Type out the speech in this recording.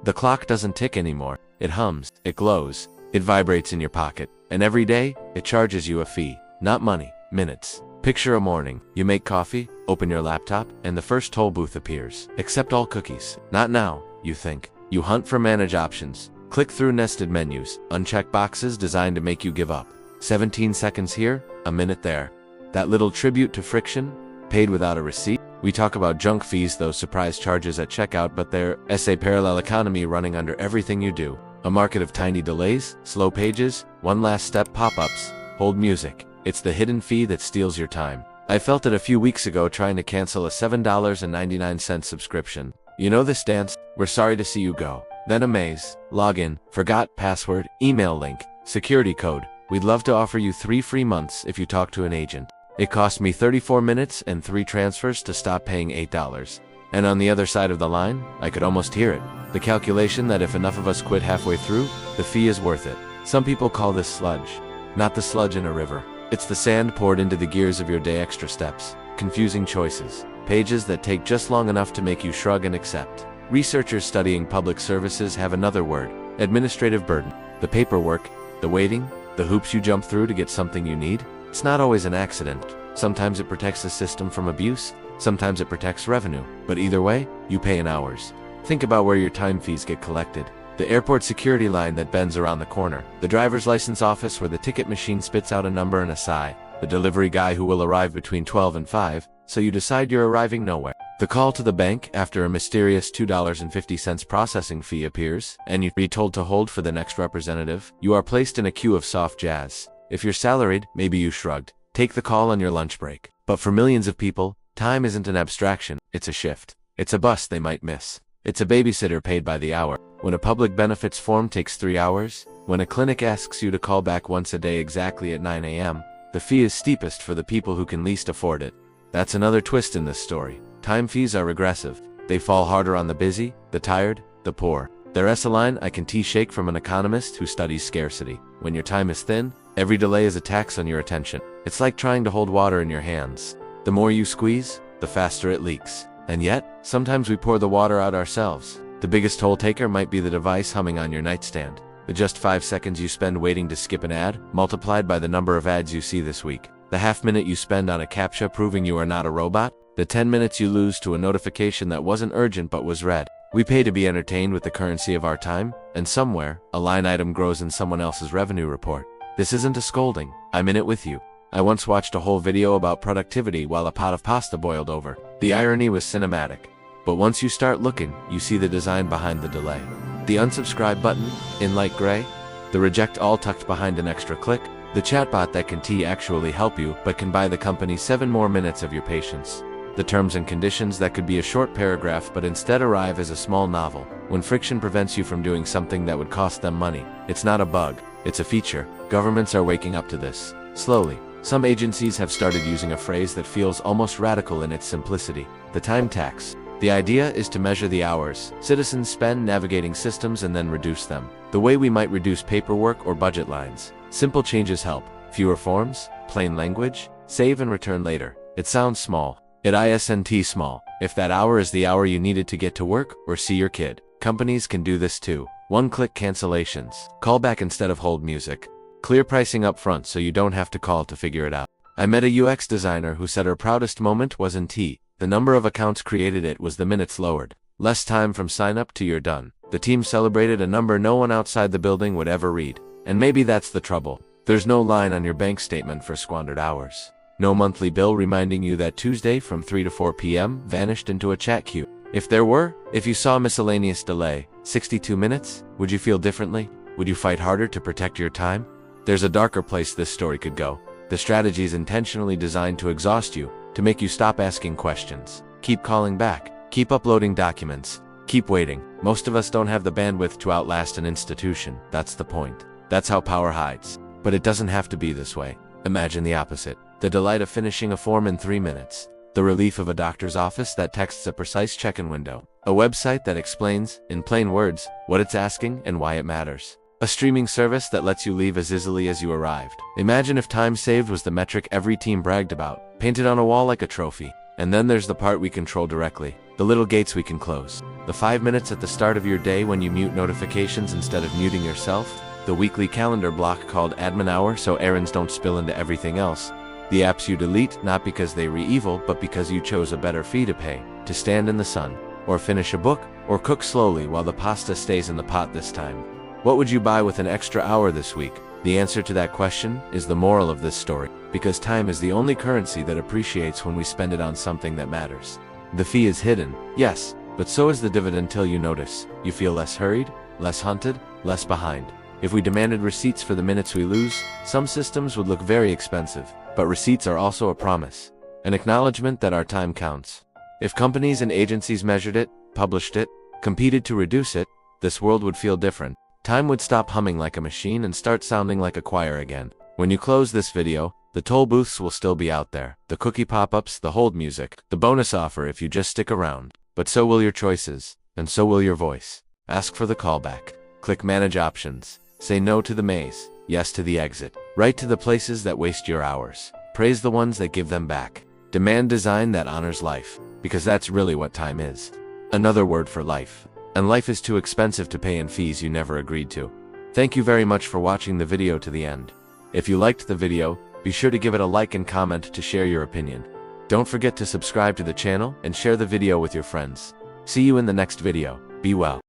The clock doesn't tick anymore. It hums, it glows, it vibrates in your pocket, and every day, it charges you a fee. Not money, minutes. Picture a morning. You make coffee, open your laptop, and the first toll booth appears. Accept all cookies. Not now, you think. You hunt for manage options. Click through nested menus, uncheck boxes designed to make you give up. 17 seconds here, a minute there. That little tribute to friction, paid without a receipt. We talk about junk fees, those surprise charges at checkout, but they're a parallel economy running under everything you do. A market of tiny delays, slow pages, one last step pop-ups, hold music. It's the hidden fee that steals your time. I felt it a few weeks ago trying to cancel a $7.99 subscription. You know this dance? We're sorry to see you go. Then a maze, login, forgot password, email link, security code. We'd love to offer you 3 free months if you talk to an agent. It cost me 34 minutes and 3 transfers to stop paying $8. And on the other side of the line, I could almost hear it. The calculation that if enough of us quit halfway through, the fee is worth it. Some people call this sludge. Not the sludge in a river. It's the sand poured into the gears of your day. Extra steps, confusing choices, pages that take just long enough to make you shrug and accept. Researchers studying public services have another word: administrative burden. The paperwork, the waiting, the hoops you jump through to get something you need. It's not always an accident. Sometimes it protects the system from abuse, sometimes it protects revenue. But either way, you pay in hours. Think about where your time fees get collected. The airport security line that bends around the corner. The driver's license office where the ticket machine spits out a number and a sigh. The delivery guy who will arrive between 12 and 5, so you decide you're arriving nowhere. The call to the bank after a mysterious $2.50 processing fee appears, and you're told to hold for the next representative. You are placed in a queue of soft jazz. If you're salaried, maybe you shrugged. Take the call on your lunch break. But for millions of people, time isn't an abstraction, it's a shift. It's a bus they might miss. It's a babysitter paid by the hour. When a public benefits form takes 3 hours, when a clinic asks you to call back once a day exactly at 9 a.m., the fee is steepest for the people who can least afford it. That's another twist in this story. Time fees are regressive. They fall harder on the busy, the tired, the poor. There's a line I can shake from an economist who studies scarcity. When your time is thin, every delay is a tax on your attention. It's like trying to hold water in your hands. The more you squeeze, the faster it leaks. And yet, sometimes we pour the water out ourselves. The biggest toll taker might be the device humming on your nightstand. The just 5 seconds you spend waiting to skip an ad, multiplied by the number of ads you see this week. The half minute you spend on a CAPTCHA proving you are not a robot. The 10 minutes you lose to a notification that wasn't urgent but was read. We pay to be entertained with the currency of our time, and somewhere, a line item grows in someone else's revenue report. This isn't a scolding. I'm in it with you. I once watched a whole video about productivity while a pot of pasta boiled over. The irony was cinematic. But once you start looking, you see the design behind the delay. The unsubscribe button, in light gray. The reject all tucked behind an extra click. The chatbot that can actually help you, but can buy the company 7 more minutes of your patience. The terms and conditions that could be a short paragraph but instead arrive as a small novel. When friction prevents you from doing something that would cost them money, it's not a bug, it's a feature. Governments are waking up to this. Slowly. Some agencies have started using a phrase that feels almost radical in its simplicity: the time tax. The idea is to measure the hours citizens spend navigating systems and then reduce them. The way we might reduce paperwork or budget lines. Simple changes help. Fewer forms, plain language, save and return later. It sounds small. It isn't small. If that hour is the hour you needed to get to work or see your kid. Companies can do this too. One-click cancellations. Call back instead of hold music. Clear pricing up front so you don't have to call to figure it out. I met a UX designer who said her proudest moment wasn't the number of accounts created, it was the minutes lowered. Less time from sign up to you're done. The team celebrated a number no one outside the building would ever read. And maybe that's the trouble. There's no line on your bank statement for squandered hours. No monthly bill reminding you that Tuesday from 3 to 4 p.m. vanished into a chat queue. If there were, if you saw miscellaneous delay, 62 minutes, would you feel differently? Would you fight harder to protect your time? There's a darker place this story could go. The strategy is intentionally designed to exhaust you, to make you stop asking questions. Keep calling back. Keep uploading documents. Keep waiting. Most of us don't have the bandwidth to outlast an institution. That's the point. That's how power hides. But it doesn't have to be this way. Imagine the opposite. The delight of finishing a form in 3 minutes. The relief of a doctor's office that texts a precise check-in window. A website that explains, in plain words, what it's asking and why it matters. A streaming service that lets you leave as easily as you arrived. Imagine if time saved was the metric every team bragged about, painted on a wall like a trophy. And then there's the part we control directly. The little gates we can close. The 5 minutes at the start of your day when you mute notifications instead of muting yourself. The weekly calendar block called admin hour so errands don't spill into everything else. The apps you delete not because they were evil but because you chose a better fee to pay, to stand in the sun, or finish a book, or cook slowly while the pasta stays in the pot this time. What would you buy with an extra hour this week? The answer to that question is the moral of this story, because time is the only currency that appreciates when we spend it on something that matters. The fee is hidden, yes, but so is the dividend till you notice. You feel less hurried, less hunted, less behind. If we demanded receipts for the minutes we lose, some systems would look very expensive, but receipts are also a promise, an acknowledgement that our time counts. If companies and agencies measured it, published it, competed to reduce it, this world would feel different. Time would stop humming like a machine and start sounding like a choir again. When you close this video, the toll booths will still be out there, the cookie pop-ups, the hold music, the bonus offer if you just stick around. But so will your choices, and so will your voice. Ask for the callback. Click Manage Options. Say no to the maze, yes to the exit. Write to the places that waste your hours. Praise the ones that give them back. Demand design that honors life, because that's really what time is. Another word for life. And life is too expensive to pay in fees you never agreed to. Thank you very much for watching the video to the end. If you liked the video, be sure to give it a like and comment to share your opinion. Don't forget to subscribe to the channel and share the video with your friends. See you in the next video. Be well.